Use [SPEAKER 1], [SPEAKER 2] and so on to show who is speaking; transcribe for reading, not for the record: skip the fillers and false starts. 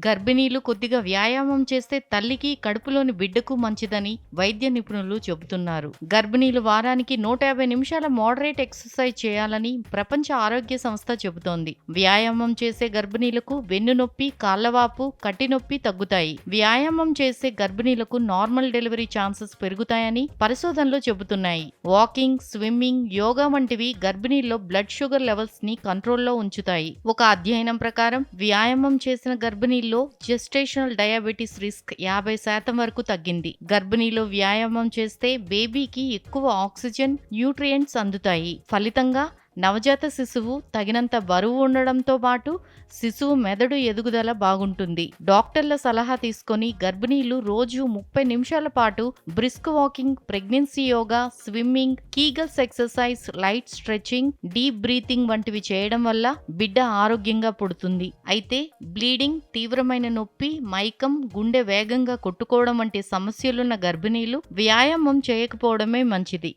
[SPEAKER 1] గర్భిణీలు కొద్దిగా వ్యాయామం చేస్తే తల్లికి, కడుపులోని బిడ్డకు మంచిదని వైద్య నిపుణులు చెబుతున్నారు. గర్భిణీలు వారానికి 150 నిమిషాల మోడరేట్ ఎక్సర్సైజ్ చేయాలని ప్రపంచ ఆరోగ్య సంస్థ చెబుతోంది. వ్యాయామం చేసే గర్భిణీలకు వెన్నునొప్పి, కాళ్లవాపు, కట్టి నొప్పి తగ్గుతాయి. వ్యాయామం చేసే గర్భిణీలకు నార్మల్ డెలివరీ ఛాన్సెస్ పెరుగుతాయని పరిశోధనలు చెబుతున్నాయి. వాకింగ్, స్విమ్మింగ్, యోగా వంటివి గర్భిణీల్లో బ్లడ్ షుగర్ లెవెల్స్ ని కంట్రోల్లో ఉంచుతాయి. ఒక అధ్యయనం ప్రకారం వ్యాయామం చేసిన గర్భిణీల్లో జెస్టేషనల్ డయాబెటిస్ రిస్క్ 50% వరకు తగ్గింది. గర్భిణీలో వ్యాయామం చేస్తే బేబీకి ఎక్కువ ఆక్సిజన్, న్యూట్రియంట్స్ అందుతాయి. ఫలితంగా నవజాత శిశువు తగినంత బరువు ఉండడంతో పాటు శిశువు మెదడు ఎదుగుదల బాగుంటుంది. డాక్టర్ల సలహా తీసుకొని గర్భిణీలు రోజు 30 నిమిషాల పాటు brisk walking, pregnancy yoga, swimming, Kegels exercise, light stretching, deep breathing వంటివి చేయడం వల్ల బిడ్డ ఆరోగ్యంగా పుడుతుంది. అయితే బ్లీడింగ్, తీవ్రమైన నొప్పి, మైకం, గుండె వేగంగా కొట్టుకోవడం వంటి సమస్యలున్న గర్భిణీలు వ్యాయామం చేయకపోవడమే మంచిది.